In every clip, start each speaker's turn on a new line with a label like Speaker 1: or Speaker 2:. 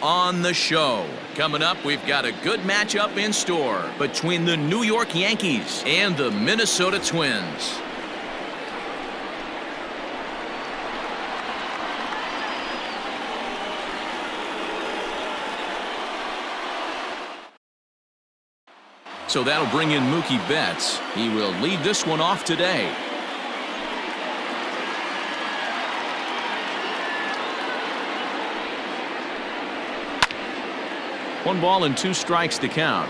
Speaker 1: on the show. Coming up, we've got a good matchup in store between the New York Yankees and the Minnesota Twins. So that'll bring in Mookie Betts. He will lead this one off today. One ball and 2 strikes to count.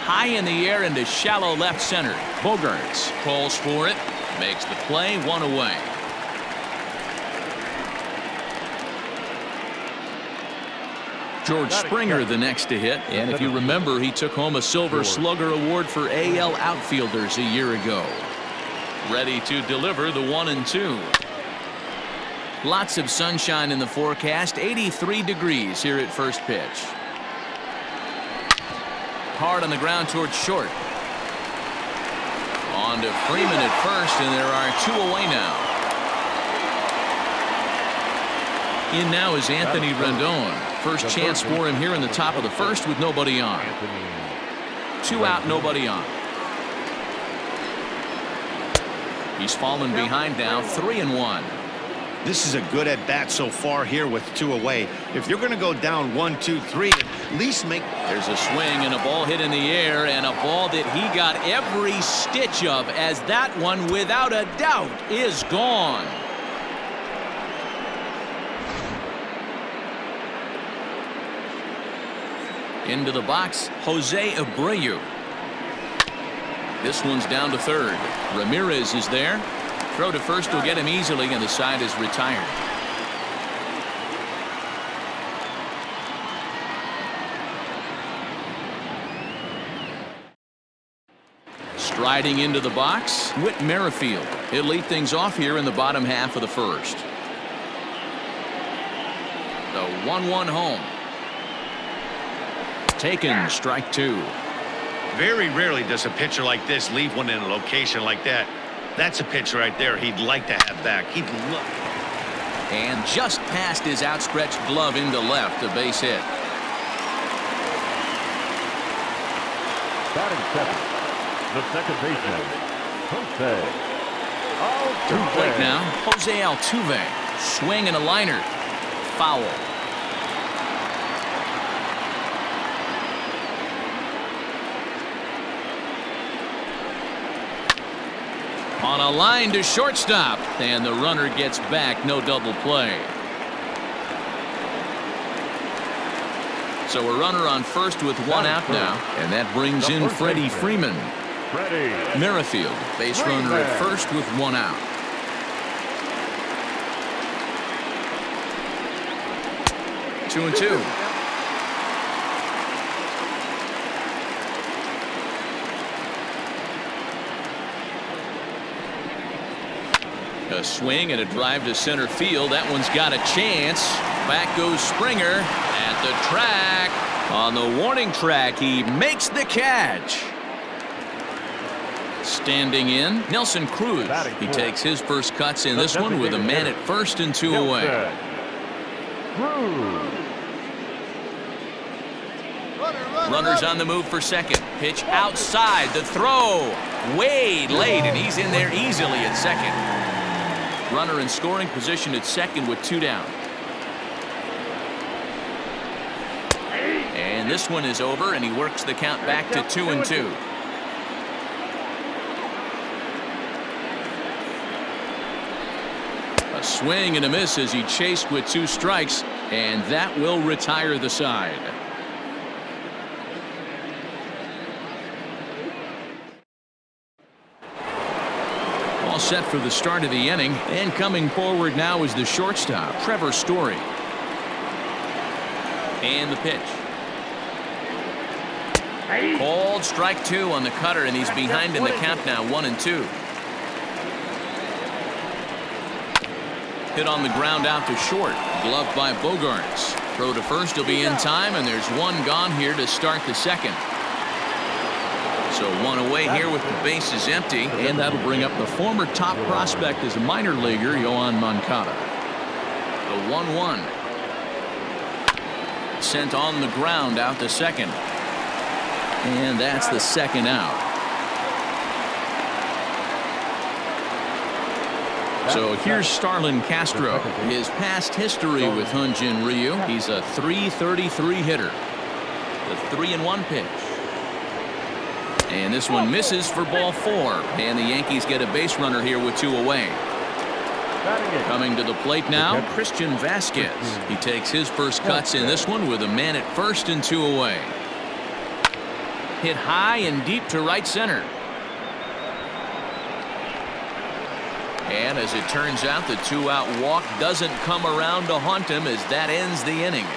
Speaker 1: High in the air into shallow left center. Bogaerts calls for it. Makes the play, 1 away. George Springer the next to hit, and if you remember, he took home a Silver Slugger Award for AL outfielders a year ago. Ready to deliver the 1-2. Lots of sunshine in the forecast, 83 degrees here at first pitch. Hard on the ground towards short. On to Freeman at first, and there are 2 away now. In now is Anthony Rendon. First chance for him here in the top of the first with nobody on. 2 out, nobody on. He's fallen behind now, 3-1.
Speaker 2: This is a good at bat so far here with 2 away. If you're going to go down 1, 2, 3, at least make.
Speaker 1: There's a swing and a ball hit in the air, and a ball that he got every stitch of, as that one without a doubt is gone. Into the box, Jose Abreu. This one's down to third. Ramirez is there. Throw to first will get him easily, and the side is retired. Striding into the box, Whit Merrifield. He'll lead things off here in the bottom half of the first. The 1-1 home. Taken, strike 2.
Speaker 2: Very rarely does a pitcher like this leave one in a location like that. That's a pitch right there he'd like to have back. He'd look.
Speaker 1: And just past his outstretched glove into left, a base hit.
Speaker 3: Batting second, the second baseman, Jose Altuve.
Speaker 1: To the plate now, Jose Altuve. Swing and a liner. Foul. On a line to shortstop, and the runner gets back, no double play. So a runner on first with 1 out now, and that brings in Freddie Freeman. Merrifield, base runner at first with 1 out. Two and two. A swing and a drive to center field. That one's got a chance. Back goes Springer at the track. On the warning track, he makes the catch. Standing in, Nelson Cruz. He takes his first cuts in this one with a man at first and 2 away. Runners on the move for second. Pitch outside. The throw way late, and he's in there easily at second. Runner in scoring position at second with 2 down. And this one is over, and he works the count back to 2 and 2. A swing and a miss as he chased with 2 strikes, and that will retire the side. All set for the start of the inning, and coming forward now is the shortstop, Trevor Story. And the pitch. Called strike 2 on the cutter, and he's behind in the count now, 1 and 2. Hit on the ground out to short. Gloved by Bogaerts. Throw to first will be in time, and there's 1 gone here to start the second. So one away here with the bases empty, and that'll bring up the former top prospect as a minor leaguer, Yoan Moncada. The 1-1. Sent on the ground out to second. And that's the second out. So here's Starlin Castro. His past history with Hyun-Jin Ryu. He's a .333 hitter. The 3-1 pitch. And this one misses for ball 4. And the Yankees get a base runner here with 2 away. Coming to the plate now, Christian Vasquez. He takes his first cuts in this one with a man at first and 2 away. Hit high and deep to right center. And as it turns out, the 2-out walk doesn't come around to haunt him as that ends the inning.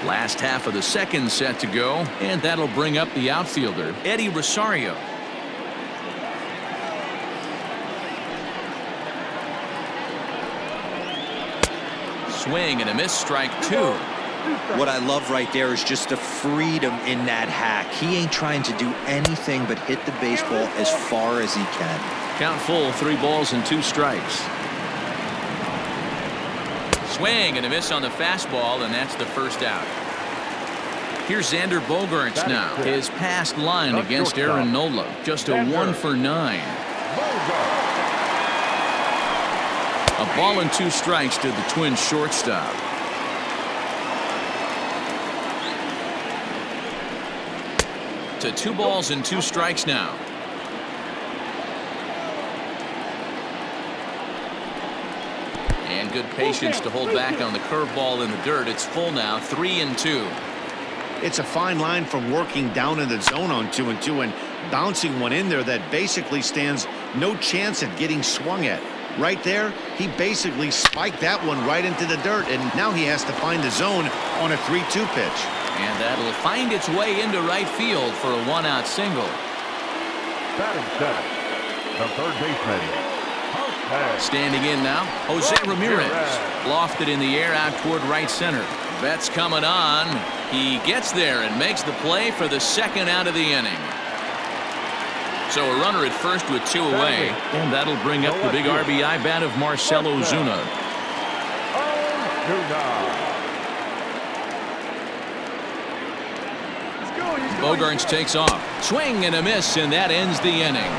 Speaker 1: Last half of the second set to go, and that'll bring up the outfielder, Eddie Rosario. Swing and a miss, strike 2.
Speaker 4: What I love right there is just the freedom in that hack. He ain't trying to do anything but hit the baseball as far as he can.
Speaker 1: Count full, 3 balls and 2 strikes. Swing and a miss on the fastball, and that's the first out. Here's Xander Bogaerts now. His past line against Aaron Nola, just a 1 for 9. A ball and 2 strikes to the Twins shortstop. To 2 balls and 2 strikes now. And good patience to hold back on the curveball in the dirt. It's full now, 3-2.
Speaker 2: It's a fine line from working down in the zone on 2-2 and bouncing one in there that basically stands no chance at getting swung at. Right there, he basically spiked that one right into the dirt, and now he has to find the zone on a 3-2 pitch.
Speaker 1: And that'll find its way into right field for a 1-out single.
Speaker 3: Batting center, the third baseman.
Speaker 1: Standing in now, Jose Ramirez. Lofted in the air out toward right center. Betts coming on. He gets there and makes the play for the second out of the inning. So a runner at first with 2 away, and that'll bring up the big RBI bat of Marcell Ozuna. Bogaerts takes off. Swing and a miss, and that ends the inning.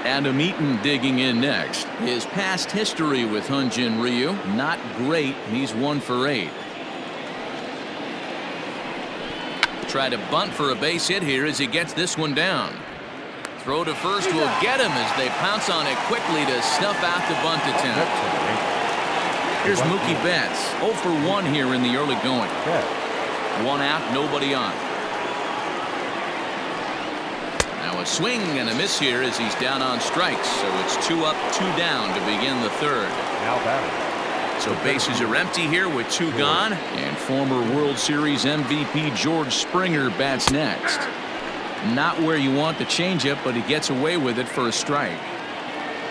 Speaker 1: Adam Eaton digging in next. His past history with Hyun-Jin Ryu, not great. He's 1 for 8. Try to bunt for a base hit here as he gets this one down. Throw to first will get him as they pounce on it quickly to snuff out the bunt attempt. Here's Mookie Betts, 0 for 1 here in the early going. 1 out, nobody on. Now a swing and a miss here as he's down on strikes. So it's 2 up, 2 down to begin the third.
Speaker 3: Now batting.
Speaker 1: So bases are empty here with 2 gone, and former World Series MVP George Springer bats next. Not where you want the changeup, but he gets away with it for a strike.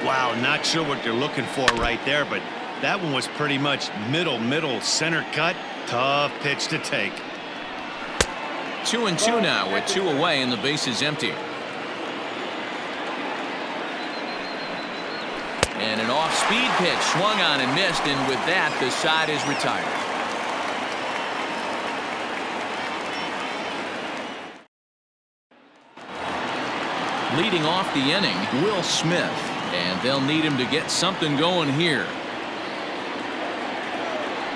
Speaker 2: Wow, not sure what they're looking for right there, but that one was pretty much middle center cut. Tough pitch to take.
Speaker 1: 2-2 now with 2 away and the base is empty. And an off-speed pitch swung on and missed, and with that the side is retired. Leading off the inning, Will Smith, and they'll need him to get something going here.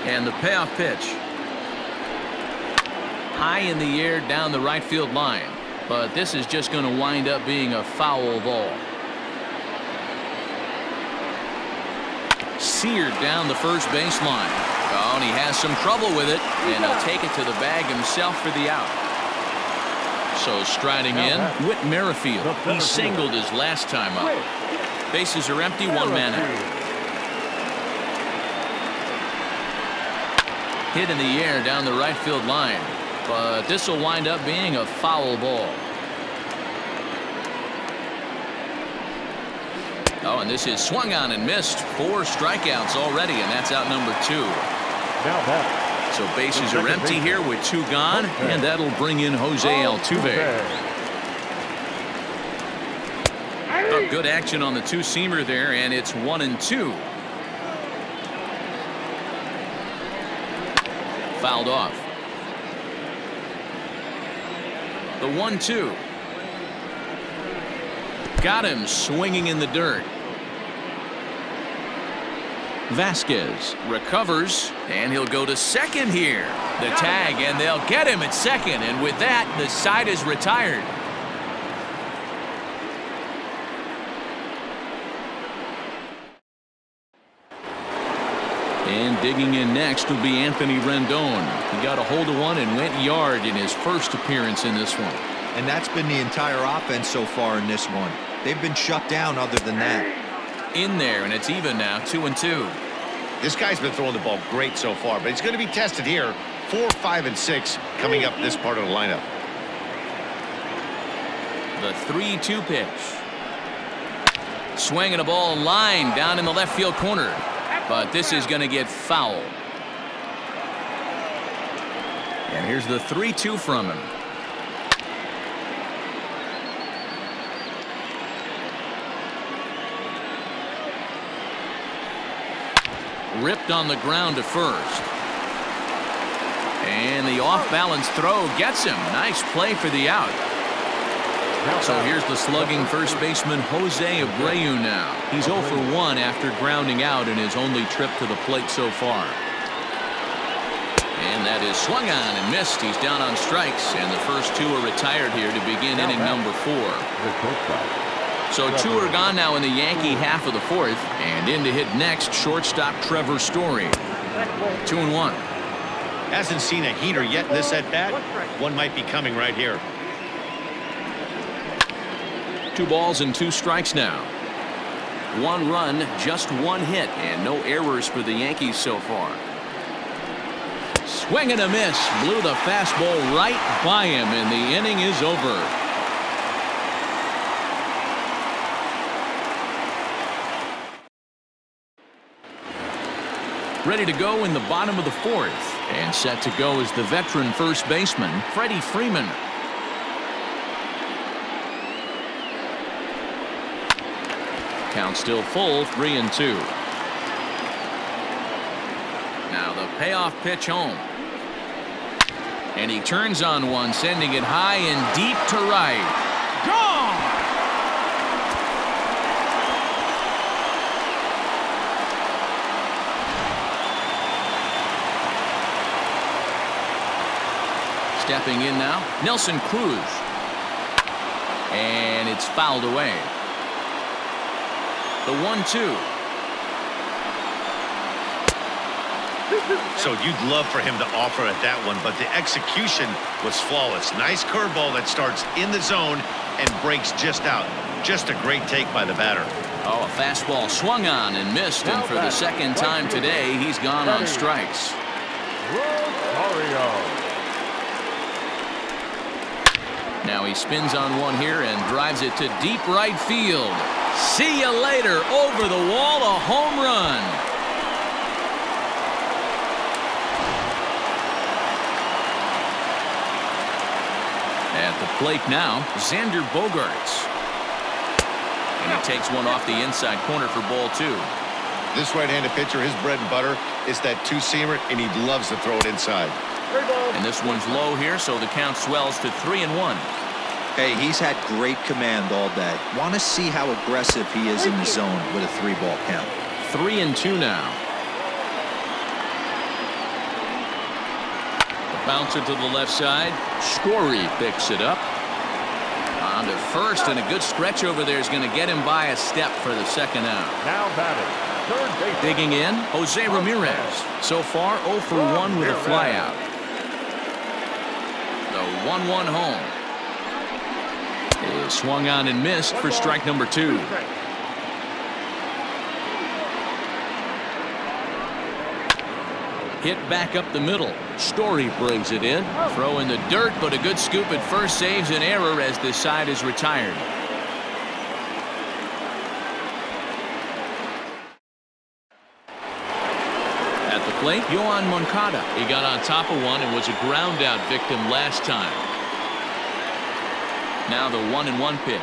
Speaker 1: And the payoff pitch. High in the air down the right field line, but this is just going to wind up being a foul ball. Seared down the first baseline. Oh, and he has some trouble with it, and he'll take it to the bag himself for the out. So striding in, Whit Merrifield. He singled his last time up. Bases are empty, 1 man out. Hit in the air down the right field line, but this will wind up being a foul ball. Oh, and this is swung on and missed. 4 strikeouts already, and that's out number 2.
Speaker 3: Now back.
Speaker 1: So bases are empty here with 2 gone, and that'll bring in Jose Altuve. Oh, good action on the 2-seamer there, and it's 1-2. Fouled off. The 1-2. Got him swinging in the dirt. Vasquez recovers, and he'll go to second here. The tag, and they'll get him at second, and with that, the side is retired. And digging in next will be Anthony Rendon. He got a hold of one and went yard in his first appearance in this one.
Speaker 4: And that's been the entire offense so far in this one. They've been shut down other than that.
Speaker 1: In there, and it's even now, 2-2.
Speaker 2: This guy's been throwing the ball great so far, but he's going to be tested here. 4, 5, and 6 coming up this part of the lineup.
Speaker 1: The 3-2 pitch. Swinging a ball line down in the left field corner. But this is going to get foul. And here's the 3-2 from him. Ripped on the ground to first. And the off-balance throw gets him. Nice play for the out. So here's the slugging first baseman Jose Abreu now. He's 0 for 1 after grounding out in his only trip to the plate so far. And that is swung on and missed. He's down on strikes, and the first 2 are retired here to begin inning number 4. So 2 are gone now in the Yankee half of the 4th, and in to hit next, shortstop Trevor Story. 2-1.
Speaker 2: Hasn't seen a heater yet in this at-bat. One might be coming right here.
Speaker 1: 2 balls and 2 strikes now. 1 run, just 1 hit, and no errors for the Yankees so far. Swing and a miss. Blew the fastball right by him, and the inning is over. Ready to go in the bottom of the 4th, and set to go is the veteran first baseman, Freddie Freeman. Count still full, 3-2. Now the payoff pitch home. And he turns on one, sending it high and deep to right. Gone! Stepping in now, Nelson Cruz. And it's fouled away. The 1-2.
Speaker 2: So you'd love for him to offer at that one, but the execution was flawless. Nice curveball that starts in the zone and breaks just out. Just a great take by the batter.
Speaker 1: Oh, a fastball swung on and missed, and for the second time today, he's gone on strikes. Now he spins on one here and drives it to deep right field. See you later. Over the wall, a home run. At the plate now, Xander Bogaerts. And he takes one off the inside corner for ball 2.
Speaker 2: This right-handed pitcher, his bread and butter is that 2-seamer, and he loves to throw it inside.
Speaker 1: And this one's low here, so the count swells to 3-1.
Speaker 4: Hey, he's had great command all day. Want to see how aggressive he is in the zone with a 3-ball count.
Speaker 1: 3-2 now. The bouncer to the left side. Story picks it up. On to first, and a good stretch over there is going to get him by a step for the second out.
Speaker 3: Now batting, third base.
Speaker 1: Digging in, Jose Ramirez. So far, 0 for 1 with a flyout. The 1-1 home. Is swung on and missed for strike number 2. Hit back up the middle. Story brings it in. Throw in the dirt, but a good scoop at first saves an error as this side is retired. At the plate, Yohan Moncada. He got on top of one and was a ground out victim last time. Now the 1-1 pitch.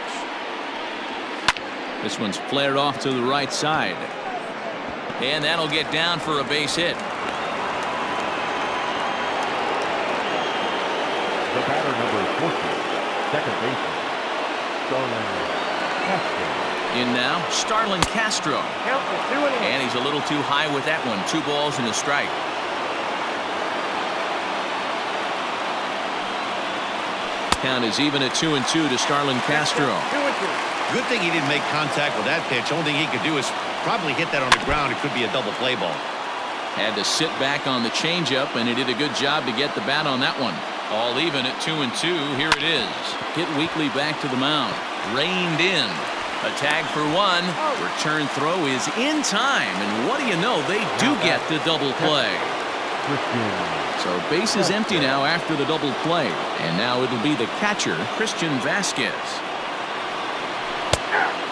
Speaker 1: This one's flared off to the right side. And that'll get down for a base hit.
Speaker 3: The batter number 40, second baseman, Starlin Castro.
Speaker 1: In now, Starlin Castro. And he's a little too high with that one. 2 balls and a strike. Count is even at 2-2 to Starlin Castro.
Speaker 2: Good thing he didn't make contact with that pitch. Only thing he could do is probably hit that on the ground. It could be a double play ball.
Speaker 1: Had to sit back on the changeup, and he did a good job to get the bat on that one. All even at 2-2. Here it is. Hit Weekly back to the mound. Reined in. A tag for 1. Return throw is in time, and what do you know? They do get the double play. So base is empty now after the double play, and now it'll be the catcher, Christian Vasquez.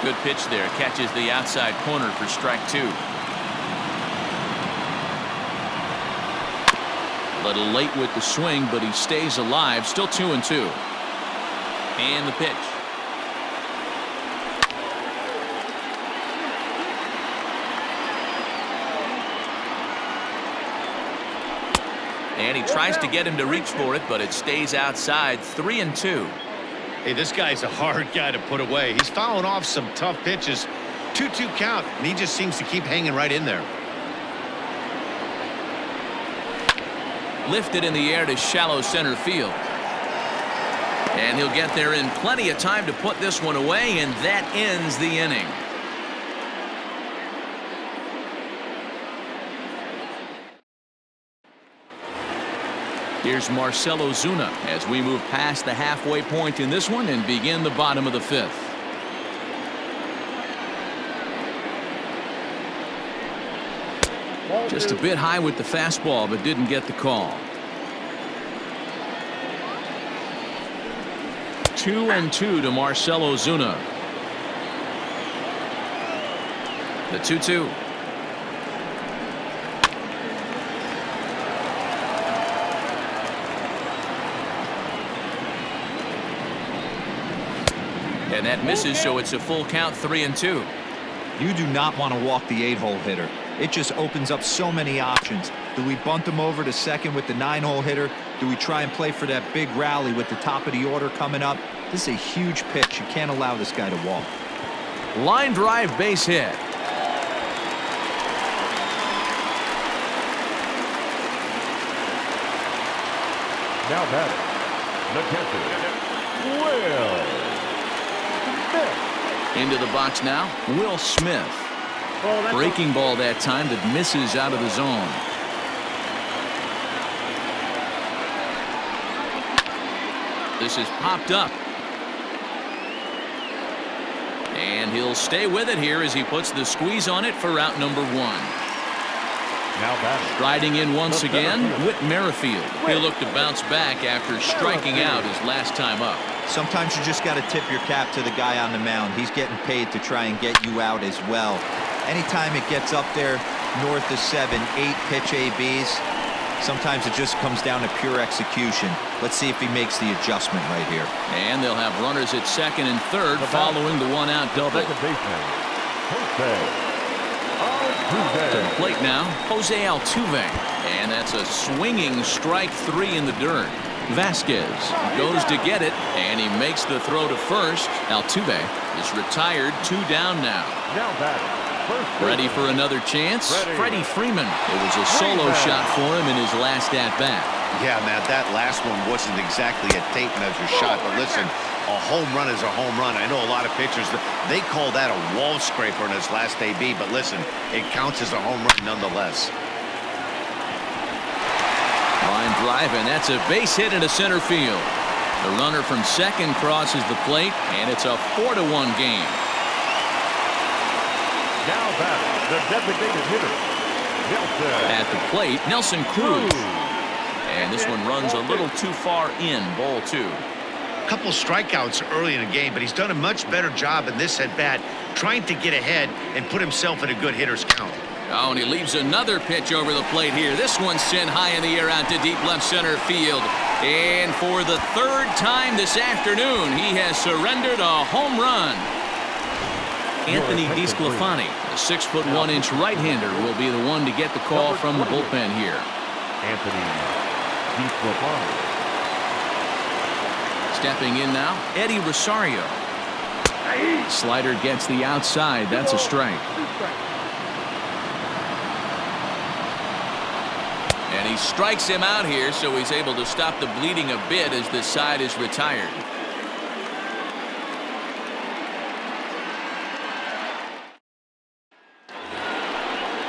Speaker 1: Good pitch there. Catches the outside corner for strike 2. A little late with the swing, but he stays alive. Still 2-2. And the pitch. And he tries to get him to reach for it, but it stays outside. 3-2.
Speaker 2: Hey, this guy's a hard guy to put away. He's fouling off some tough pitches. 2-2 count, and he just seems to keep hanging right in there.
Speaker 1: Lifted in the air to shallow center field. And he'll get there in plenty of time to put this one away, and that ends the inning. Here's Marcell Ozuna as we move past the halfway point in this one and begin the bottom of the 5th. Just a bit high with the fastball, but didn't get the call. 2-2 to Marcell Ozuna. The 2-2. And that misses, so it's a full count. 3-2.
Speaker 4: You do not want to walk the 8-hole hitter. It just opens up so many options. Do we bunt him over to second with the 9-hole hitter? Do we try and play for that big rally with the top of the order coming up? This is a huge pitch. You can't allow this guy to walk.
Speaker 1: Line drive, base hit.
Speaker 3: Now batting, the catcher, Will Smith.
Speaker 1: Into the box now, Will Smith. Breaking ball that time that misses out of the zone. This is popped up. And he'll stay with it here as he puts the squeeze on it for out number 1.
Speaker 3: Now batting.
Speaker 1: Riding in once again, Whit Merrifield. He'll look to bounce back after striking out his last time up.
Speaker 4: Sometimes you just got to tip your cap to the guy on the mound. He's getting paid to try and get you out as well. Anytime it gets up there north of 7, 8 pitch ABs, sometimes it just comes down to pure execution. Let's see if he makes the adjustment right here.
Speaker 1: And they'll have runners at second and third following the 1-out double.
Speaker 3: Second baseman, Jose
Speaker 1: To the plate now, Jose Altuve. And that's a swinging strike 3 in the dirt. Vasquez goes to get it, and he makes the throw to first. Altuve is retired. 2 down now.
Speaker 3: Now batting.
Speaker 1: Ready for another chance? Freddie Freeman. It was a solo shot for him in his last at-bat.
Speaker 2: Yeah, Matt, that last one wasn't exactly a tape measure shot, but listen, a home run is a home run. I know a lot of pitchers, they call that a wall scraper in his last AB, but listen, it counts as a home run nonetheless.
Speaker 1: Line drive, and that's a base hit into center field. The runner from second crosses the plate, and it's a 4-1 game.
Speaker 3: Now batting, the designated hitter, Nelson.
Speaker 1: At the plate, Nelson Cruz. And this one runs a little too far in. Ball 2.
Speaker 2: Couple strikeouts early in the game, but he's done a much better job in this at bat trying to get ahead and put himself in a good hitter's count.
Speaker 1: Oh, and he leaves another pitch over the plate here. This one's sent high in the air out to deep left center field. And for the third time this afternoon, he has surrendered a home run. Anthony DeSclafani, the 6'1" right-hander, will be the one to get the call from the bullpen here.
Speaker 3: Anthony DeSclafani.
Speaker 1: Stepping in now, Eddie Rosario. Slider gets the outside. That's a strike. And he strikes him out here, so he's able to stop the bleeding a bit as this side is retired.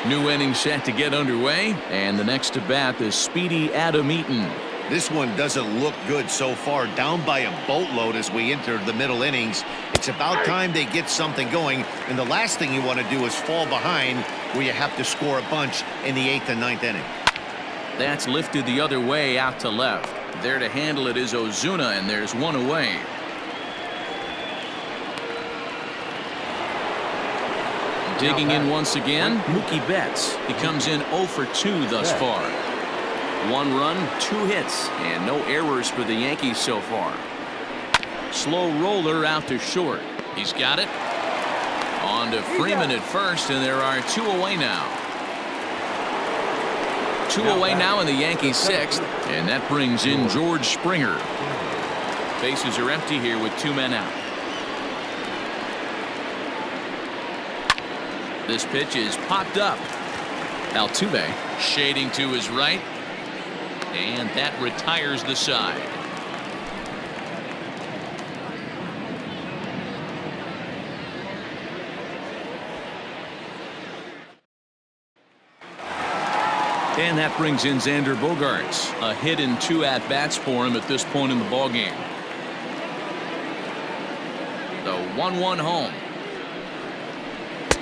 Speaker 1: New inning set to get underway, and the next to bat is Speedy Adam Eaton.
Speaker 2: This one doesn't look good so far. Down by a boatload as we enter the middle innings. It's about time they get something going, and the last thing you want to do is fall behind where you have to score a bunch in the 8th and 9th inning.
Speaker 1: That's lifted the other way out to left. There to handle it is Ozuna, and there's one away. Digging in once again, Mookie Betts. He comes in 0 for 2 thus far. 1 run, 2 hits, and no errors for the Yankees so far. Slow roller out to short. He's got it. On to Freeman at first, and there are 2 away now. 2 away now in the Yankees 6th, and that brings in George Springer. Bases are empty here with 2 men out. This pitch is popped up. Altuve shading to his right, and that retires the side. And that brings in Xander Bogaerts. A hit and 2 at-bats for him at this point in the ballgame. The 1-1 home.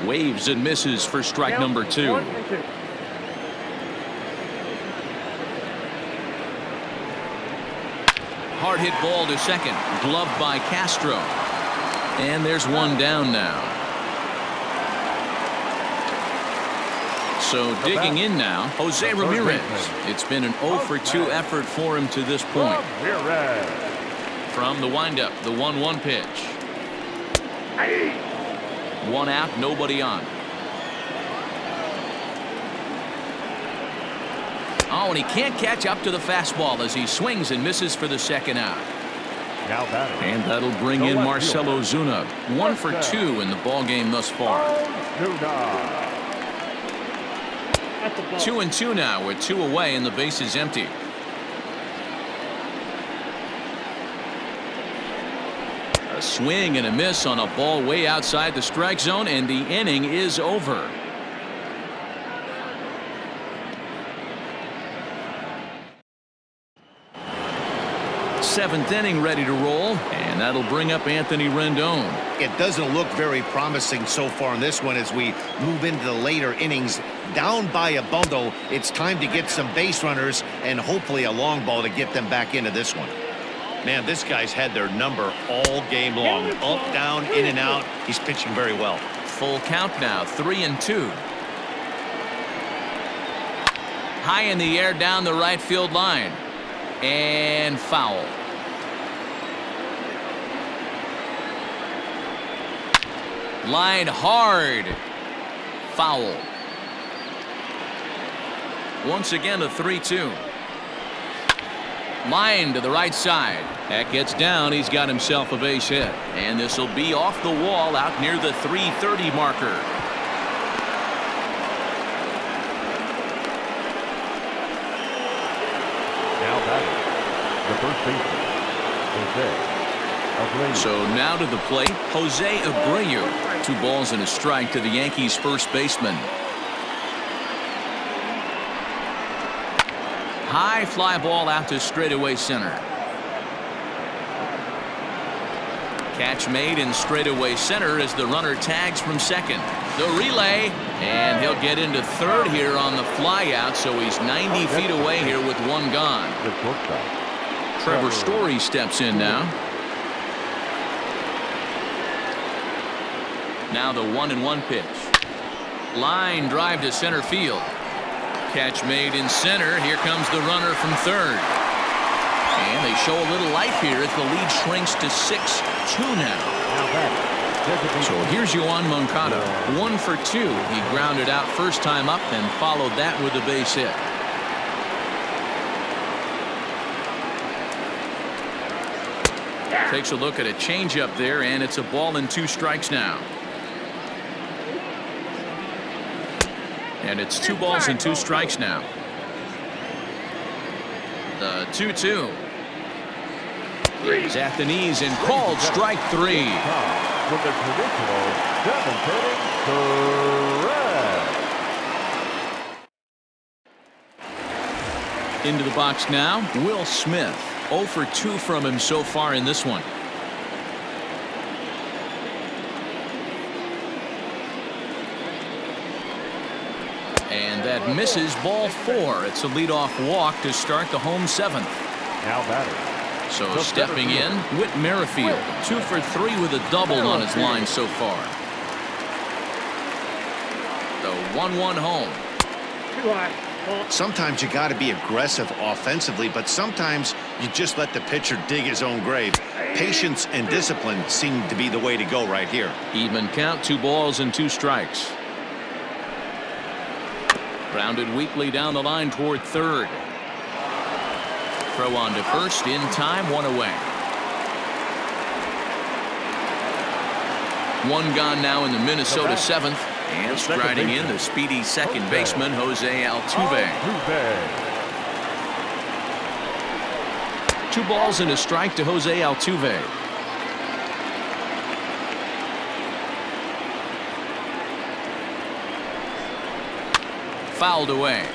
Speaker 1: Waves and misses for strike number 2. Hard hit ball to second. Gloved by Castro. And there's one down now. So digging in now, Jose Ramirez. It's been an 0 for 2 effort for him to this point. From the windup, the 1-1 pitch. 1 out, nobody on. Oh, and he can't catch up to the fastball as he swings and misses for the second out.
Speaker 3: Now batting.
Speaker 1: And that'll bring in Marcell Ozuna. 1 for 2 in the ballgame thus far. 2-2 now with 2 away and the base is empty. A swing and a miss on a ball way outside the strike zone, and the inning is over. Seventh inning ready to roll, and that'll bring up Anthony Rendon.
Speaker 2: It doesn't look very promising so far in this one as we move into the later innings. Down by a bundle, it's time to get some base runners and hopefully a long ball to get them back into this one. Man, this guy's had their number all game long. Up, down, in and out. He's pitching very well.
Speaker 1: Full count now, 3-2. High in the air down the right field line. And foul. Line hard. Foul. Once again a 3-2. Line to the right side. That gets down. He's got himself a base hit. And this will be off the wall out near the 330 marker.
Speaker 3: Now batting, the first baseman, Jose Abreu.
Speaker 1: So now to the plate, Jose Abreu. 2 balls and a strike to the Yankees first baseman. High fly ball out to straightaway center. Catch made in straightaway center as the runner tags from second. The relay, and he'll get into third here on the fly out, so he's 90 feet away here with 1 gone.
Speaker 3: The shortstop.
Speaker 1: Trevor Story steps in now. Now the 1-1 pitch. Line drive to center field. Catch made in center. Here comes the runner from third. And they show a little life here as the lead shrinks to 6-2 now. So here's Yoan Moncada, 1 for 2. He grounded out first time up and followed that with a base hit. Takes a look at a changeup there, and it's a ball and 2 strikes now. And it's 2 balls and 2 strikes now. The 2-2. He's at the knees and called strike 3.
Speaker 3: With the traditional 7th inning, correct.
Speaker 1: Into the box now, Will Smith. 0 for 2 from him so far in this one. And that misses, ball 4. It's a leadoff walk to start the home 7th.
Speaker 3: Now batter.
Speaker 1: So stepping in, Whit Merrifield. 2 for 3 with a double on his line so far. The 1-1 home.
Speaker 2: Sometimes you got to be aggressive offensively, but sometimes you just let the pitcher dig his own grave. Patience and discipline seem to be the way to go right here.
Speaker 1: Even count, 2 balls and 2 strikes. Grounded weakly down the line toward third. Throw on to first in time, 1 away. 1 gone now in the Minnesota 7th. And striding in the speedy second baseman, Jose Altuve. 2 balls and a strike to Jose Altuve. Fouled away.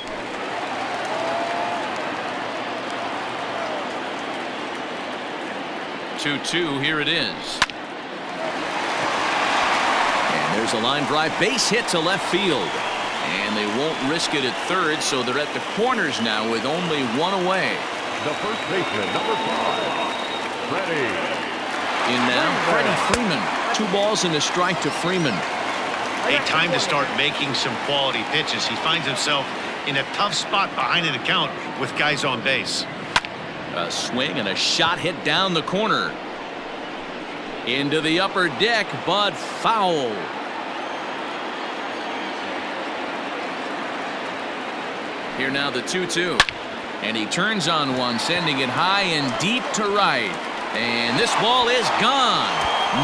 Speaker 1: Two, here it is. There's a line drive, base hit to left field. And they won't risk it at third, so they're at the corners now with only 1 away.
Speaker 3: The first baseman, number 5, Freddie.
Speaker 1: In now, Freddie Freeman. 2 balls and a strike to Freeman.
Speaker 2: A time to start making some quality pitches. He finds himself in a tough spot behind an account with guys on base.
Speaker 1: A swing and a shot hit down the corner. Into the upper deck, but foul. Here now the 2-2. And he turns on one, sending it high and deep to right. And this ball is gone.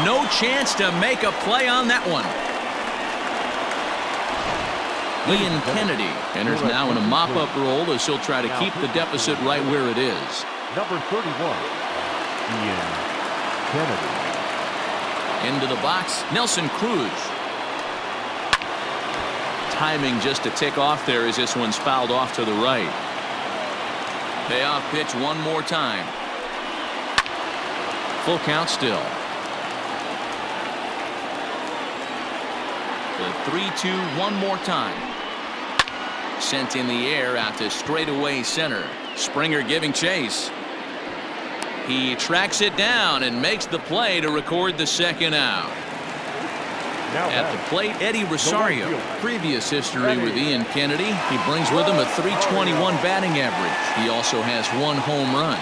Speaker 1: No chance to make a play on that one. Ian Kennedy enters now in a mop-up role as he'll try to keep the deficit right where it is.
Speaker 3: Number 31, Ian Kennedy.
Speaker 1: Into the box, Nelson Cruz. Timing just to tick off there as this one's fouled off to the right. Payoff pitch one more time. Full count still. The 3-2 one more time. Sent in the air out to straightaway center. Springer giving chase. He tracks it down and makes the play to record the second out. At the plate, Eddie Rosario. Previous history with Ian Kennedy. He brings with him a .321 batting average. He also has 1 home run.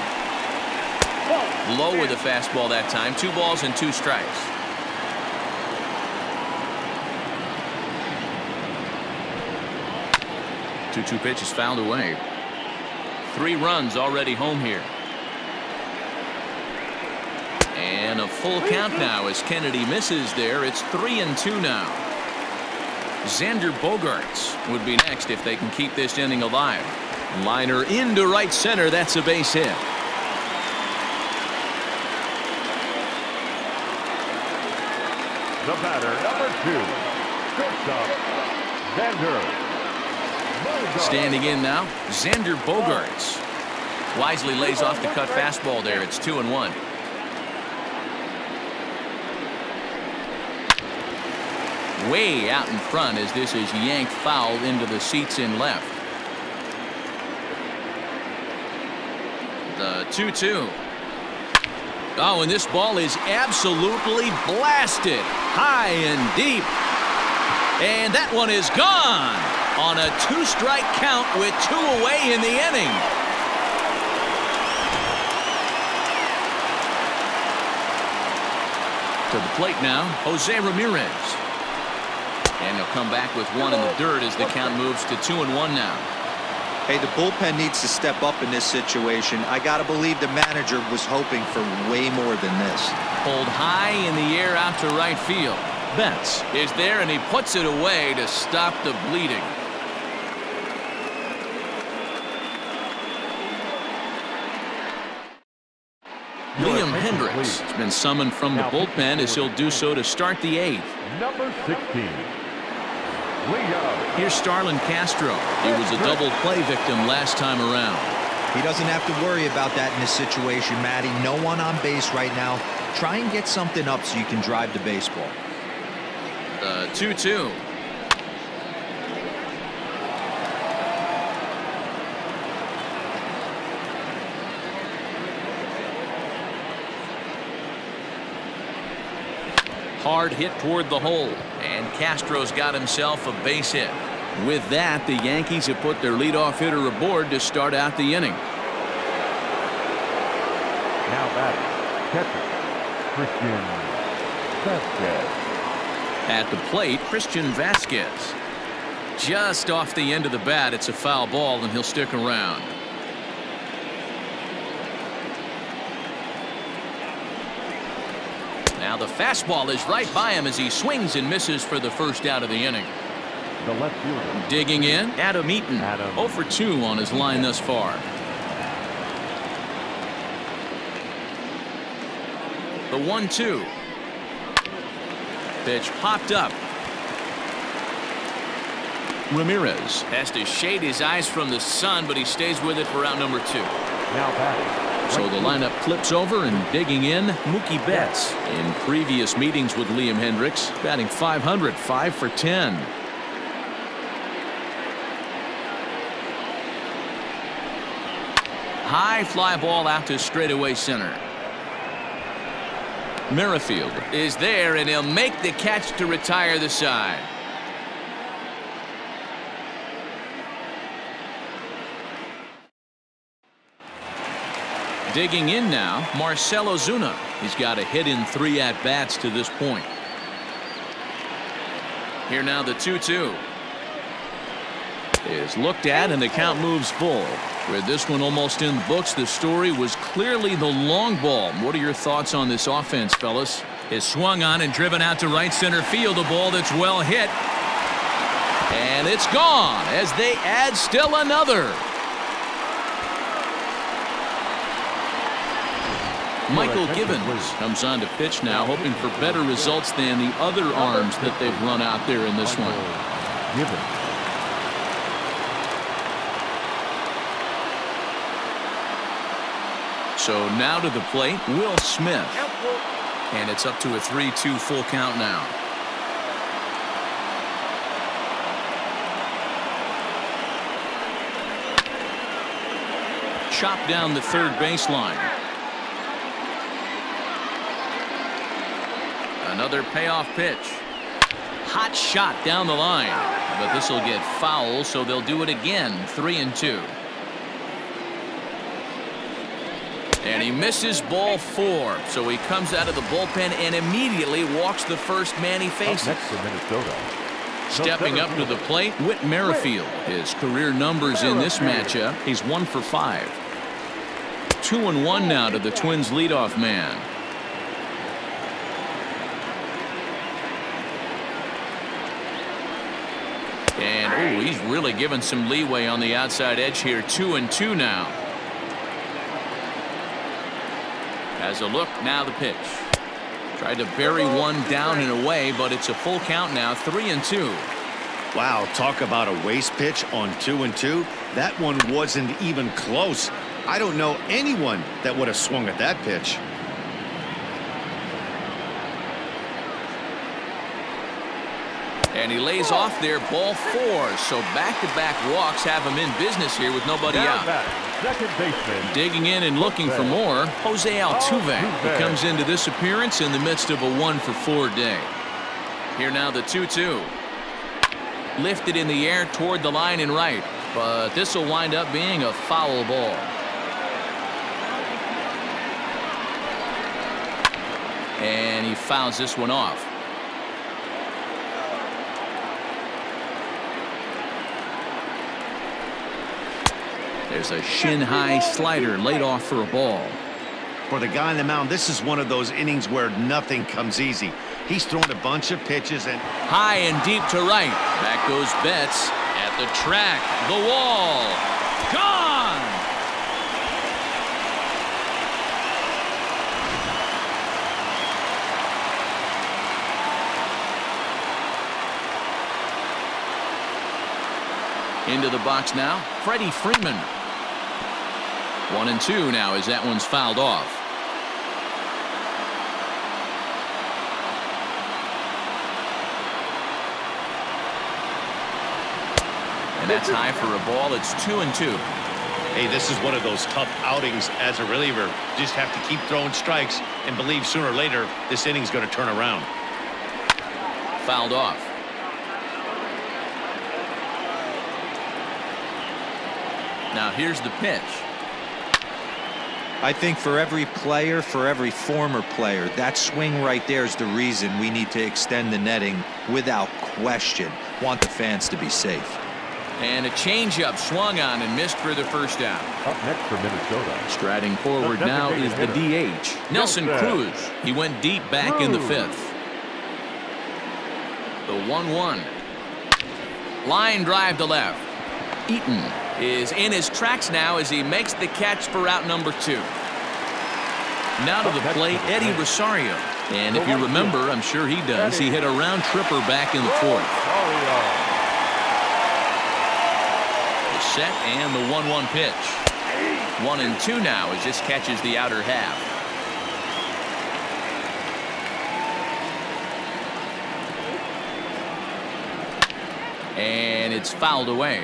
Speaker 1: Low with the fastball that time. 2 balls and 2 strikes. Two pitches fouled away. 3 runs already home here. And a full count now as Kennedy misses there. It's 3-2 now. Xander Bogaerts would be next if they can keep this inning alive. Liner into right center. That's a base hit.
Speaker 3: The batter, number 2, shortstop, Xander Bogaerts.
Speaker 1: Standing in now, Xander Bogaerts. Wisely lays off the cut fastball there. It's 2-1. Way out in front as this is yanked foul into the seats in left. The 2-2. Oh, and this ball is absolutely blasted high and deep. And that one is gone on a 2-strike count with 2 away in the inning. To the plate now, Jose Ramirez. And he'll come back with 1 in the dirt as the count moves to 2-1 now.
Speaker 4: Hey, the bullpen needs to step up in this situation. I got to believe the manager was hoping for way more than this.
Speaker 1: Pulled high in the air out to right field. Betts is there, and he puts it away to stop the bleeding. Liam Hendricks has been summoned from the bullpen as he'll do so to start the 8th.
Speaker 3: Number 16. Liam.
Speaker 1: Here's Starlin Castro. He was a double play victim last time around.
Speaker 4: He doesn't have to worry about that in this situation, Matty. No one on base right now. Try and get something up so you can drive the baseball.
Speaker 1: 2-2. Hard hit toward the hole, and Castro's got himself a base hit. With that, the Yankees have put their leadoff hitter aboard to start out the inning.
Speaker 3: Now batting, catcher, Christian Vasquez.
Speaker 1: At the plate, Christian Vasquez. Just off the end of the bat, it's a foul ball, and he'll stick around. Now the fastball is right by him as he swings and misses for the first out of the inning.
Speaker 3: The left fielder.
Speaker 1: Digging in, Adam Eaton. 0 for 2 on his line thus far. The 1-2. Pitch popped up. Ramirez has to shade his eyes from the sun, but he stays with it for out number 2.
Speaker 3: Now batting.
Speaker 1: So the lineup flips over, and digging in, Mookie Betts. In previous meetings with Liam Hendricks, batting .500, 5 for 10. High fly ball out to straightaway center. Merrifield is there, and he'll make the catch to retire the side. Digging in now, Marcell Ozuna. He's got a hit in 3 at-bats to this point. Here now the 2-2. Is looked at, and the count moves full. With this one almost in the books, the story was clearly the long ball. What are your thoughts on this offense, fellas? Is swung on and driven out to right center field. A ball that's well hit. And it's gone as they add still another. Michael Givens comes on to pitch now, hoping for better results than the other arms that they've run out there in this one.
Speaker 3: Givens.
Speaker 1: So now to the plate, Will Smith. And it's up to a 3-2 full count now. Chopped down the third baseline. Another payoff pitch. Hot shot down the line. But this will get foul, so they'll do it again. 3-2. And he misses ball 4. So he comes out of the bullpen and immediately walks the first man he faces.
Speaker 3: Next to Minnesota.
Speaker 1: Stepping up to the plate, Whit Merrifield. His career numbers in this matchup, he's 1 for 5. 2-1 now to the Twins leadoff man. And oh, he's really given some leeway on the outside edge here. 2-2 now. As a look, now the pitch. Tried to bury one down and away, but it's a full count now. 3-2.
Speaker 2: Wow, talk about a waste pitch on 2-2. That one wasn't even close. I don't know anyone that would have swung at that pitch.
Speaker 1: And he lays off there, ball 4. So back-to-back walks have him in business here with nobody out.
Speaker 3: Second baseman.
Speaker 1: Digging in and looking for more, Jose Altuve. He comes into this appearance in the midst of a 1 for 4 day. Here now the 2-2. Lifted in the air toward the line and right. But this will wind up being a foul ball. And he fouls this one off. There's a shin-high slider laid off for a ball.
Speaker 2: For the guy on the mound, this is one of those innings where nothing comes easy. He's thrown a bunch of pitches and
Speaker 1: high and deep to right. Back goes Betts at the track. The wall. Gone! Into the box now, Freddie Freeman. 1-2 now as that one's fouled off. And that's high for a ball. It's 2-2.
Speaker 2: hey, this is one of those tough outings as a reliever. Just have to keep throwing strikes and believe sooner or later this inning's going to turn around.
Speaker 1: Fouled off. Now here's the pitch.
Speaker 4: I think for every player, for every former player, that swing right there is the reason we need to extend the netting without question. Want the fans to be safe.
Speaker 1: And a changeup swung on and missed for the first down.
Speaker 3: Up next for Minnesota.
Speaker 1: Striding forward now is the DH, Nelson Cruz. He went deep back in the fifth. The 1-1. Line drive to left. Eaton is in his tracks now as he makes the catch for out number 2. Now to the plate, Eddie Rosario. And if you remember, I'm sure he does, he hit a round tripper back in the fourth. The set and the 1-1 pitch. 1-2 now as this catches the outer half. And it's fouled away.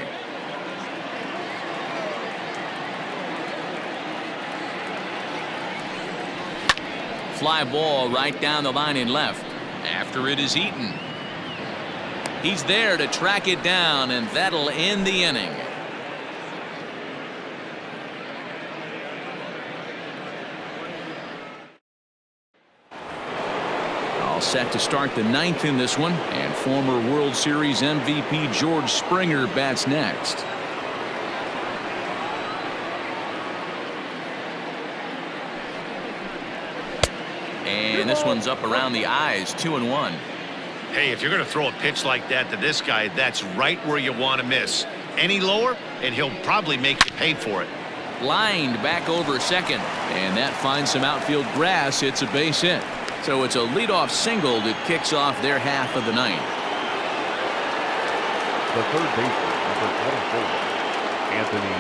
Speaker 1: Fly ball right down the line and left. After it is Eaton. He's there to track it down, and that'll end the inning. All set to start the 9th in this one, and former World Series MVP George Springer bats next. And this one's up around the eyes, 2-1.
Speaker 2: Hey, if you're going to throw a pitch like that to this guy, that's right where you want to miss. Any lower, and he'll probably make you pay for it.
Speaker 1: Lined back over second, and that finds some outfield grass. It's a base hit. So it's a leadoff single that kicks off their half of the 9th.
Speaker 3: The third baseman, number 24, Anthony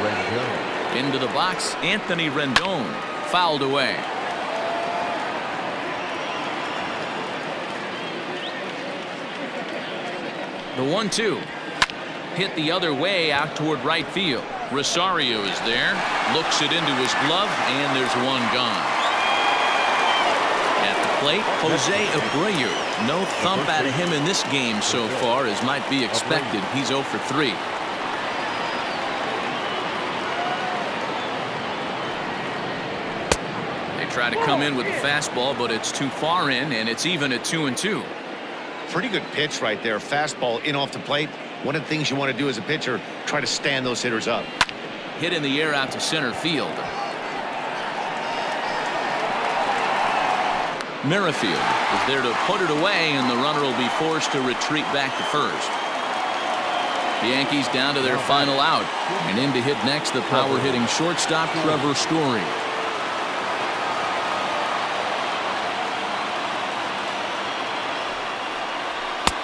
Speaker 3: Rendon.
Speaker 1: Into the box, Anthony Rendon. Fouled away. The 1-2. Hit the other way out toward right field. Rosario is there. Looks it into his glove, and there's one gone. At the plate, Jose Abreu. No thump out of him in this game so far, as might be expected. He's 0 for 3. They try to come in with the fastball, but it's too far in, and it's even at 2-2.
Speaker 2: Pretty good pitch right there. Fastball in off the plate. One of the things you want to do as a pitcher, try to stand those hitters up.
Speaker 1: Hit in the air out to center field. Merrifield is there to put it away, and the runner will be forced to retreat back to first. The Yankees down to their final out, and in to hit next the power-hitting shortstop Trevor Story.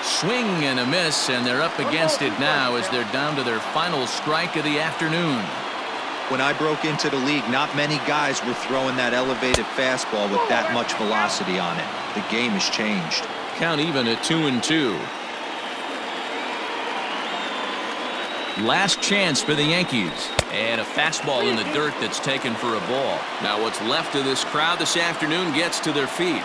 Speaker 1: Swing and a miss, and they're up against it now as they're down to their final strike of the afternoon.
Speaker 4: When I broke into the league, not many guys were throwing that elevated fastball with that much velocity on it. The game has changed.
Speaker 1: Count even at 2-2. Last chance for the Yankees. And a fastball in the dirt that's taken for a ball. Now what's left of this crowd this afternoon gets to their feet.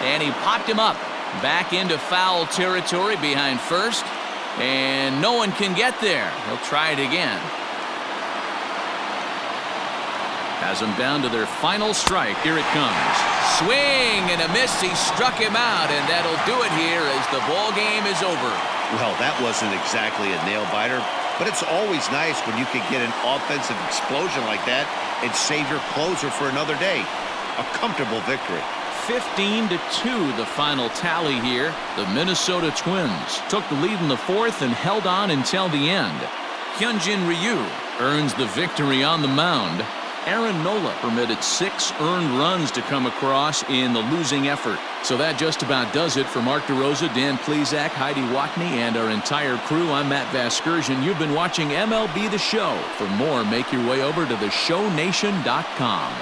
Speaker 1: And he popped him up. Back into foul territory behind first. And no one can get there. He'll try it again. Has them down to their final strike. Here it comes. Swing and a miss. He struck him out, and that'll do it here as the ball game is over.
Speaker 2: Well, that wasn't exactly a nail-biter, but it's always nice when you can get an offensive explosion like that and save your closer for another day. A comfortable victory.
Speaker 1: 15-2 the final tally here. The Minnesota Twins took the lead in the fourth and held on until the end. Hyun-Jin earns the victory on the mound. Aaron Nola permitted 6 earned runs to come across in the losing effort. So that just about does it. For Mark DeRosa, Dan Plesac, Heidi Watney, and our entire crew, I'm Matt Vasgersian. You've been watching MLB The Show. For more, make your way over to theshownation.com.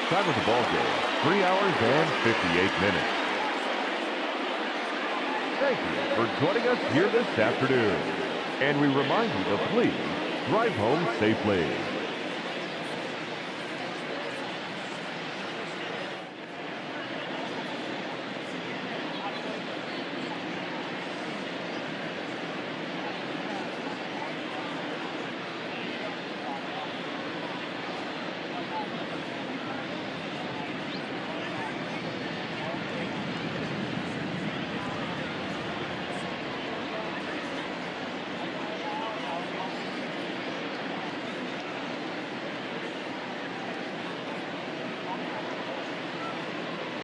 Speaker 3: Time of the ball game, 3 hours and 58 minutes. Thank you for joining us here this afternoon. And we remind you to please drive home safely.